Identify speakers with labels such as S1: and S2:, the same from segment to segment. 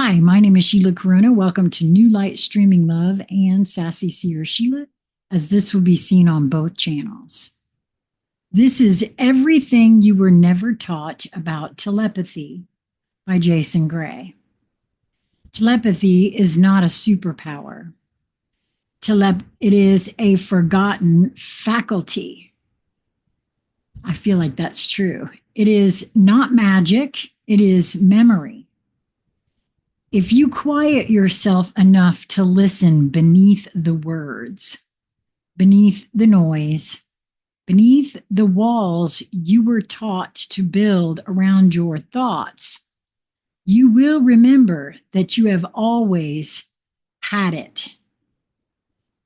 S1: Hi, my name is Sheila Karuna. Welcome to New Light Streaming Love and Sassy Seer Sheila, as this will be seen on both channels. This is Everything You Were Never Taught About Telepathy by Jason Gray. Telepathy is not a superpower. It is a forgotten faculty. I feel like that's true. It is not magic, it is memory. If you quiet yourself enough to listen beneath the words, beneath the noise, beneath the walls you were taught to build around your thoughts, you will remember that you have always had it.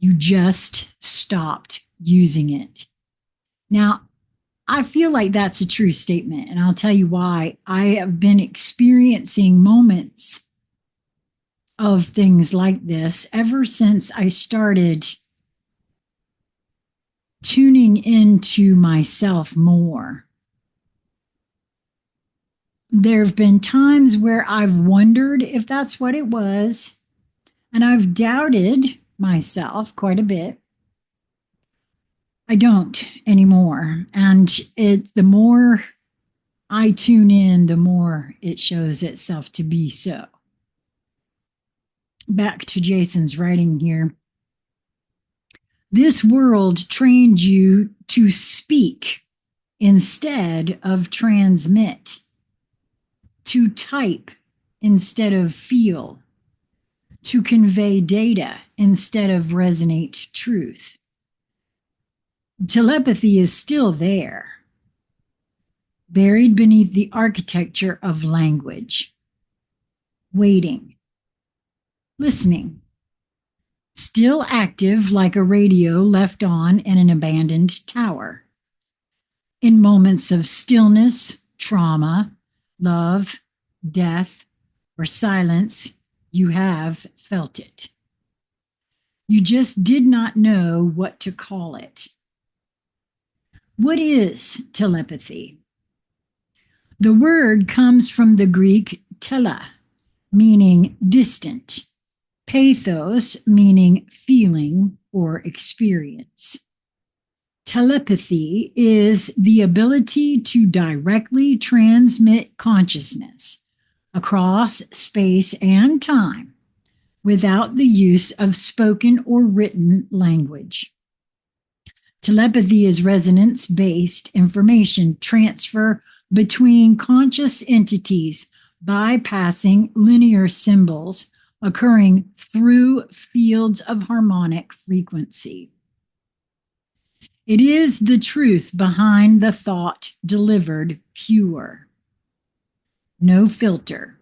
S1: You just stopped using it. Now, I feel like that's a true statement, and I'll tell you why. I have been experiencing moments of things like this ever since I started tuning into myself more. There have been times where I've wondered if that's what it was, and I've doubted myself quite a bit. I don't anymore. And it's the more I tune in, the more it shows itself to be so. Back to Jason's writing here. This world trained you to speak instead of transmit, to type instead of feel, to convey data instead of resonate truth. Telepathy is still there, buried beneath the architecture of language, waiting, listening, still active like a radio left on in an abandoned tower. In moments of stillness, trauma, love, death, or silence, you have felt it. You just did not know what to call it. What is telepathy? The word comes from the Greek tele, meaning distant, pathos, meaning feeling or experience. Telepathy is the ability to directly transmit consciousness across space and time without the use of spoken or written language. Telepathy is resonance-based information transfer between conscious entities bypassing linear symbols occurring through fields of harmonic frequency. It is the truth behind the thought delivered pure. No filter,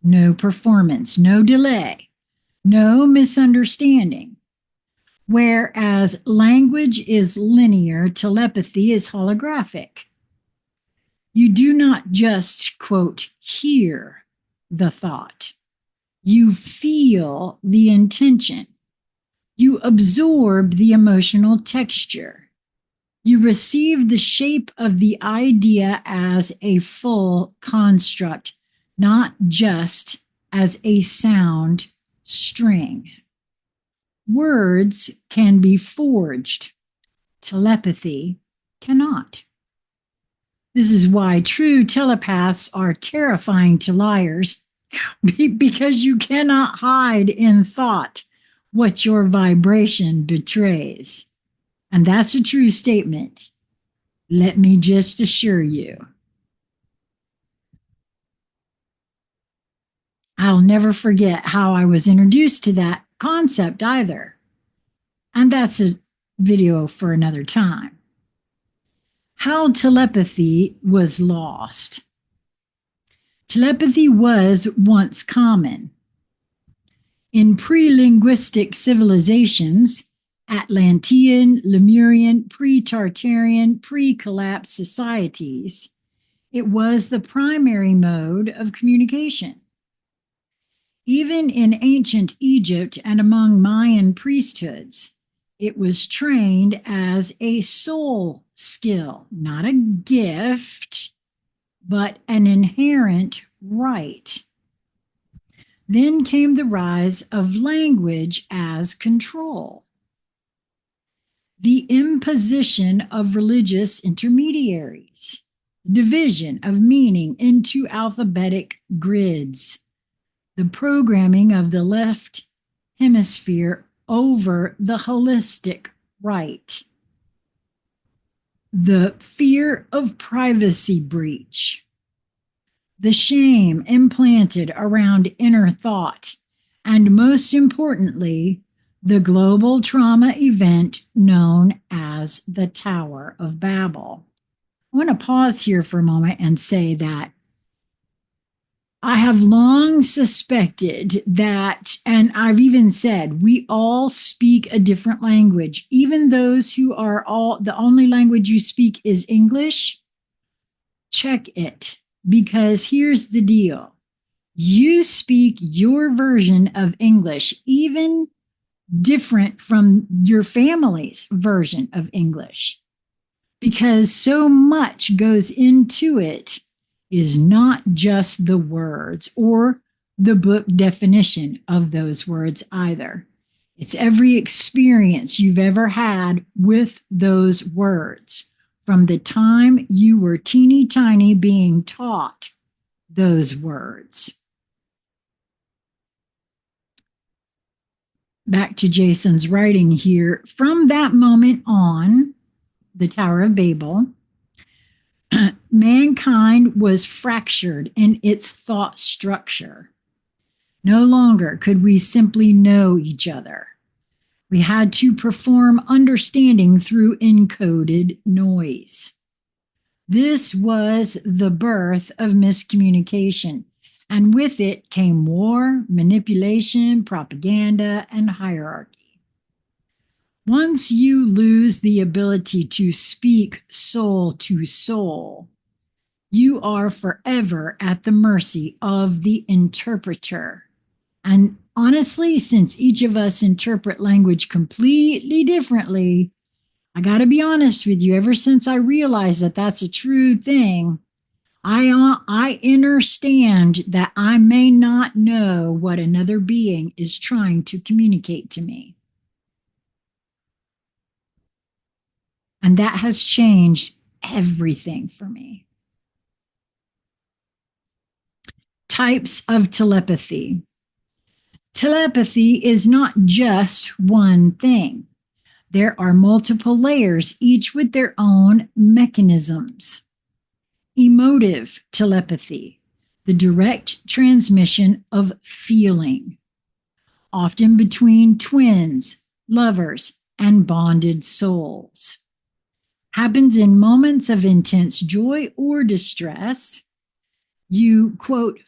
S1: no performance, no delay, no misunderstanding. Whereas language is linear, telepathy is holographic. You do not just, quote, hear the thought. You feel the intention. You absorb the emotional texture. You receive the shape of the idea as a full construct, not just as a sound string. Words can be forged. Telepathy cannot. This is why true telepaths are terrifying to liars, because you cannot hide in thought what your vibration betrays. And that's a true statement. Let me just assure you. I'll never forget how I was introduced to that concept either. And that's a video for another time. How telepathy was lost. Telepathy was once common. In pre-linguistic civilizations, Atlantean, Lemurian, pre-Tartarian, pre-collapse societies, it was the primary mode of communication. Even in ancient Egypt and among Mayan priesthoods, it was trained as a soul skill, not a gift, but an inherent right. Then came the rise of language as control, the imposition of religious intermediaries, division of meaning into alphabetic grids, the programming of the left hemisphere over the holistic right, the fear of privacy breach, the shame implanted around inner thought, and most importantly, the global trauma event known as the Tower of Babel. I want to pause here for a moment and say that I have long suspected that, and I've even said, we all speak a different language. Even those who are all, the only language you speak is English, check it. Because here's the deal. You speak your version of English, even different from your family's version of English, because so much goes into it is not just the words or the book definition of those words either. It's every experience you've ever had with those words from the time you were teeny tiny being taught those words. Back to Jason's writing here. From that moment on, the Tower of Babel, mankind was fractured in its thought structure. No longer could we simply know each other. We had to perform understanding through encoded noise. This was the birth of miscommunication, and with it came war, manipulation, propaganda, and hierarchy. Once you lose the ability to speak soul to soul, you are forever at the mercy of the interpreter. And honestly, since each of us interpret language completely differently, I got to be honest with you, ever since I realized that that's a true thing, I understand that I may not know what another being is trying to communicate to me. And that has changed everything for me. Types of telepathy. Telepathy is not just one thing. There are multiple layers, each with their own mechanisms. Emotive telepathy, the direct transmission of feeling, often between twins, lovers, and bonded souls. Happens in moments of intense joy or distress. You, quote,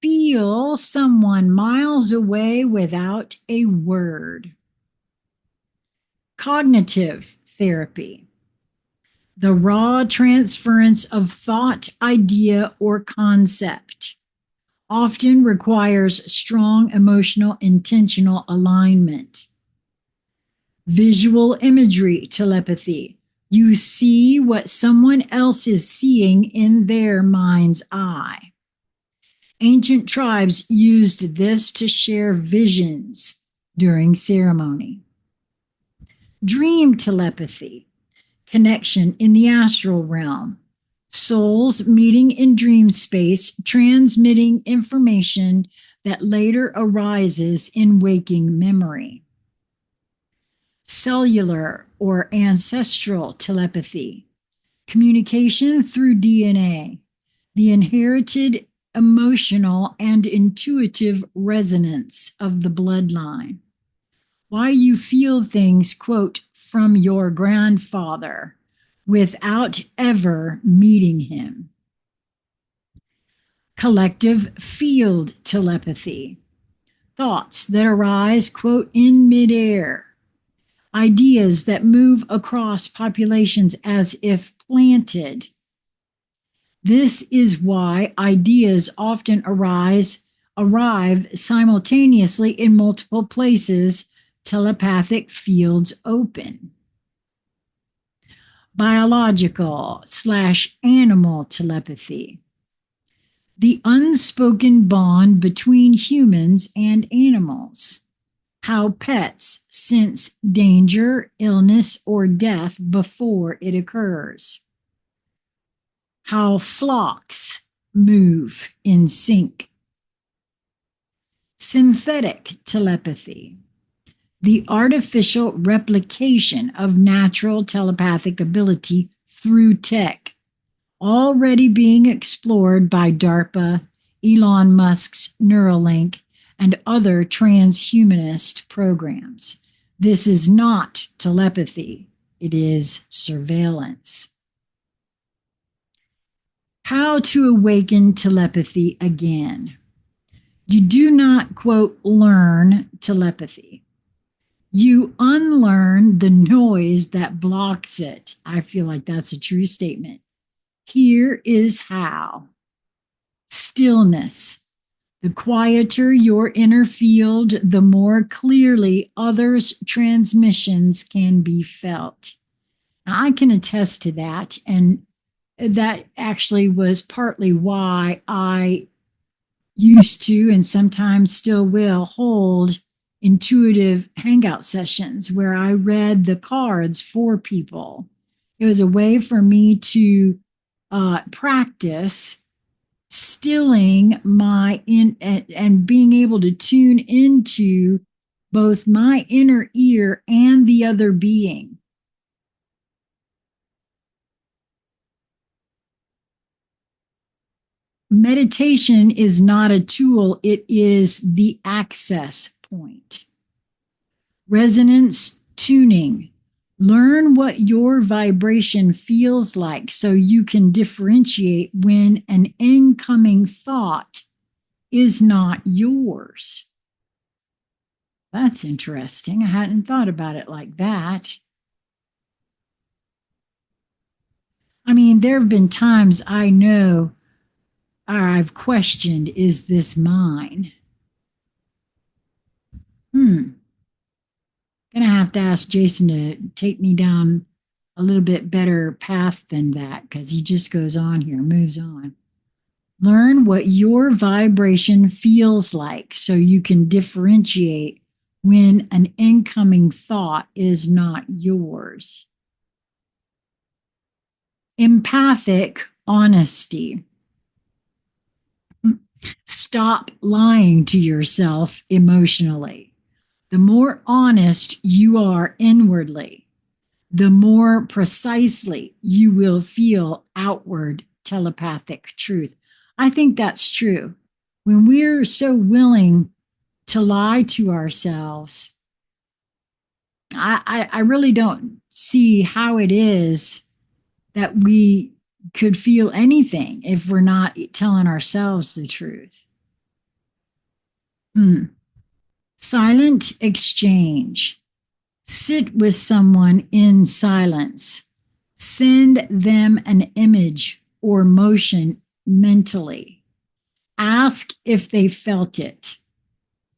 S1: feel someone miles away without a word. Cognitive therapy, the raw transference of thought, idea, or concept, often requires strong emotional, intentional alignment. Visual imagery telepathy, you see what someone else is seeing in their mind's eye. Ancient tribes used this to share visions during ceremony. Dream telepathy, connection in the astral realm, souls meeting in dream space, transmitting information that later arises in waking memory. Cellular or ancestral telepathy, communication through DNA, the inherited emotional and intuitive resonance of the bloodline. Why you feel things, quote, from your grandfather without ever meeting him. Collective field telepathy, thoughts that arise, quote, in midair, ideas that move across populations as if planted. This is why ideas often arrive simultaneously in multiple places. Telepathic fields open. Biological/animal telepathy, the unspoken bond between humans and animals, how pets sense danger, illness, or death before it occurs, how flocks move in sync, synthetic telepathy, the artificial replication of natural telepathic ability through tech, already being explored by DARPA, Elon Musk's Neuralink, and other transhumanist programs. This is not telepathy, it is surveillance. How to awaken telepathy again. You do not, quote, learn telepathy. You unlearn the noise that blocks it. I feel like that's a true statement. Here is how. Stillness. The quieter your inner field, the more clearly others' transmissions can be felt. Now, I can attest to that. And that actually was partly why I used to and sometimes still will hold intuitive hangout sessions where I read the cards for people. It was a way for me to practice stilling my and being able to tune into both my inner ear and the other being. Meditation is not a tool, it is the access point. Resonance tuning. Learn what your vibration feels like so you can differentiate when an incoming thought is not yours. That's interesting. I hadn't thought about it like that. I mean, there have been times I know I've questioned, is this mine? Gonna have to ask Jason to take me down a little bit better path than that because he just goes on here, moves on. Learn what your vibration feels like so you can differentiate when an incoming thought is not yours. Empathic honesty. Stop lying to yourself emotionally. The more honest you are inwardly, the more precisely you will feel outward telepathic truth. I think that's true. When we're so willing to lie to ourselves, I really don't see how it is that we could feel anything if we're not telling ourselves the truth. Silent exchange. Sit with someone in silence. Send them an image or motion mentally. Ask if they felt it.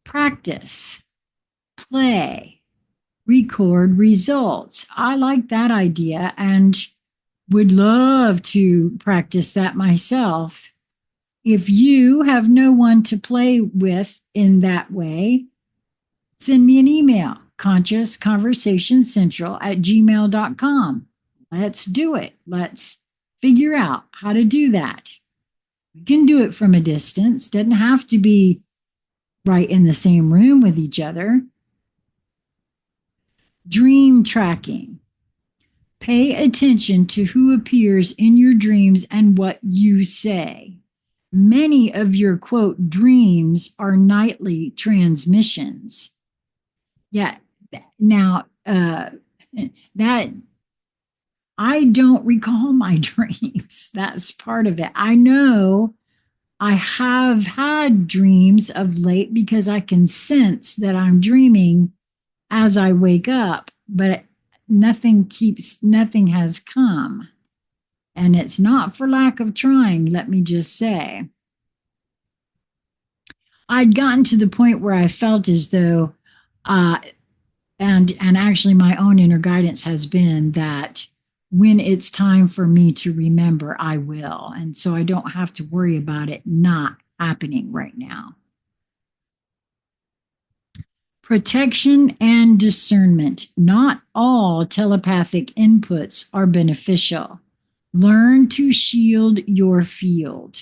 S1: Practice. Play. Record results. I like that idea and would love to practice that myself. If you have no one to play with in that way, send me an email, consciousconversationscentral@gmail.com. Let's do it. Let's figure out how to do that. We can do it from a distance. Doesn't have to be right in the same room with each other. Dream tracking. Pay attention to who appears in your dreams and what you say. Many of your, quote, dreams are nightly transmissions. Yeah. Now, that I don't recall my dreams. That's part of it. I know I have had dreams of late because I can sense that I'm dreaming as I wake up, but nothing has come. And it's not for lack of trying, let me just say. I'd gotten to the point where I felt as though, and actually my own inner guidance has been that when it's time for me to remember, I will. And so I don't have to worry about it not happening right now. Protection and discernment. Not all telepathic inputs are beneficial. Learn to shield your field.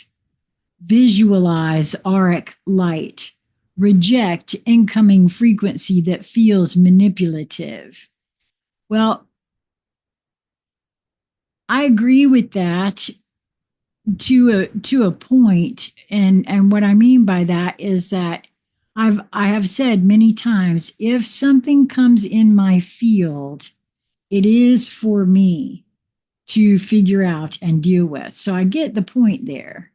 S1: Visualize auric light. Reject incoming frequency that feels manipulative. Well, I agree with that to a point, and what I mean by that is that I have said many times, if something comes in my field, it is for me to figure out and deal with. So I get the point there.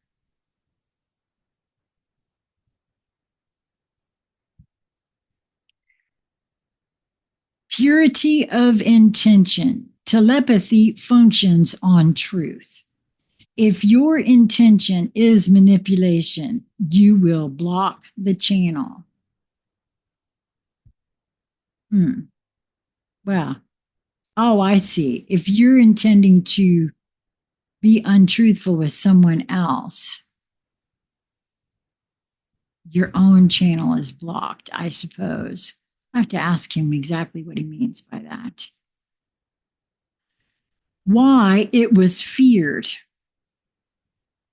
S1: Purity of intention. Telepathy functions on truth. If your intention is manipulation, you will block the channel. Well, oh, I see. If you're intending to be untruthful with someone else, your own channel is blocked, I suppose. I have to ask him exactly what he means by that. Why it was feared.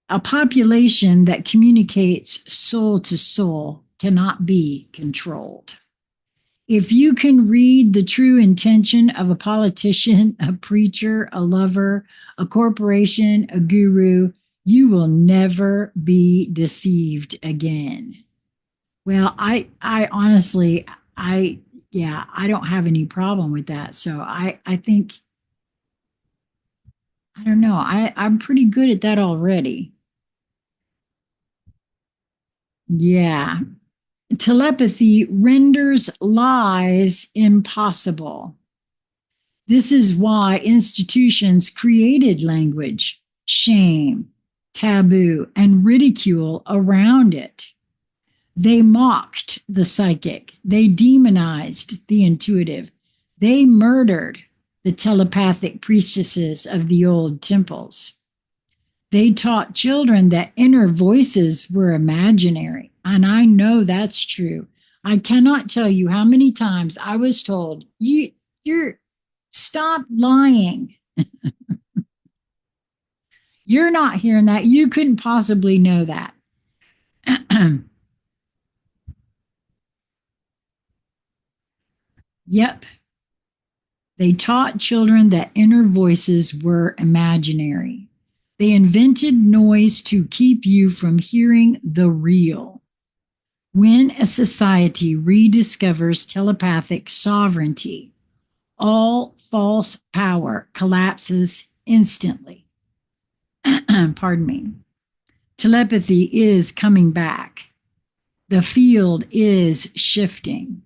S1: A population that communicates soul to soul cannot be controlled. If you can read the true intention of a politician, a preacher, a lover, a corporation, a guru, you will never be deceived again. Well, I honestly, I don't have any problem with that. So I think, I don't know, I'm pretty good at that already. Yeah. Telepathy renders lies impossible. This is why institutions created language, shame, taboo, and ridicule around it. They mocked the psychic. They demonized the intuitive. They murdered the telepathic priestesses of the old temples. They taught children that inner voices were imaginary. And I know that's true. I cannot tell you how many times I was told, you're stop lying. You're not hearing that. You couldn't possibly know that. Yep. They taught children that inner voices were imaginary. They invented noise to keep you from hearing the real. When a society rediscovers telepathic sovereignty, all false power collapses instantly. Pardon me. Telepathy is coming back. The field is shifting.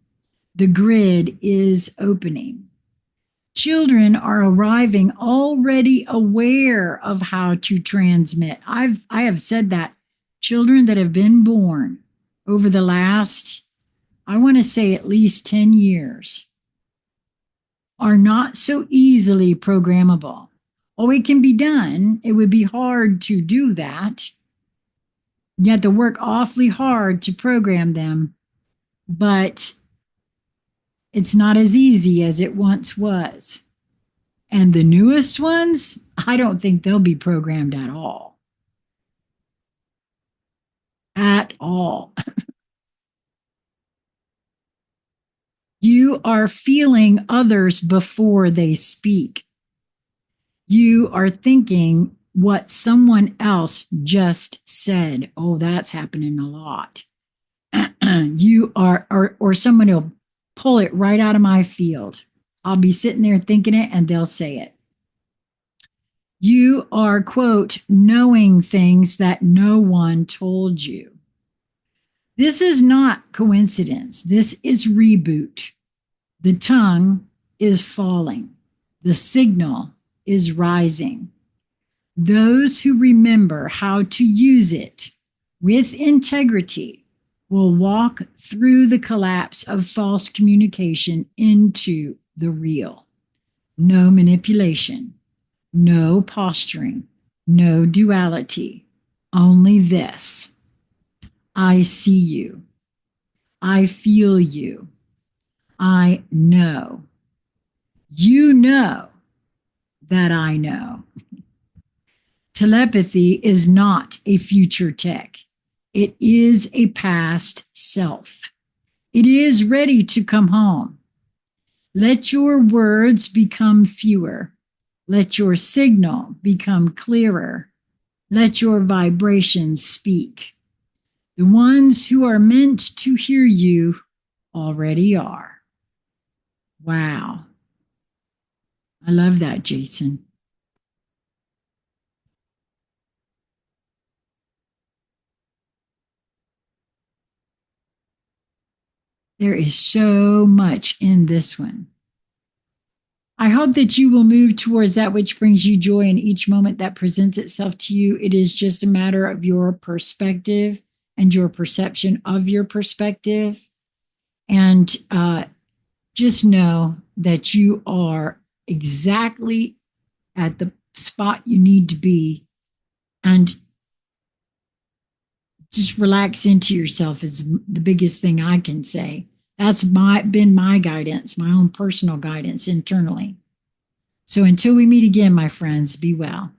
S1: The grid is opening. Children are arriving already aware of how to transmit. I have said that children that have been born over the last, I want to say at least 10 years, are not so easily programmable. Oh, it can be done. It would be hard to do that. You have to work awfully hard to program them, but it's not as easy as it once was. And the newest ones, I don't think they'll be programmed at all. At all. You are feeling others before they speak. You are thinking what someone else just said. Oh, that's happening a lot. You are, or someone will pull it right out of my field. I'll be sitting there thinking it and they'll say it. You are, quote, knowing things that no one told you. This is not coincidence. This is reboot. The tongue is falling. The signal is rising. Those who remember how to use it with integrity will walk through the collapse of false communication into the real. No manipulation, no posturing, no duality, only this. I see you. I feel you. I know. You know that I know. Telepathy is not a future tech. It is a past self. It is ready to come home. Let your words become fewer. Let your signal become clearer. Let your vibrations speak. The ones who are meant to hear you already are. Wow. I love that, Jason. There is so much in this one. I hope that you will move towards that which brings you joy in each moment that presents itself to you. It is just a matter of your perspective and your perception of your perspective. And just know that you are exactly at the spot you need to be. And just relax into yourself is the biggest thing I can say. That's been my guidance, my own personal guidance internally. So until we meet again, my friends, be well.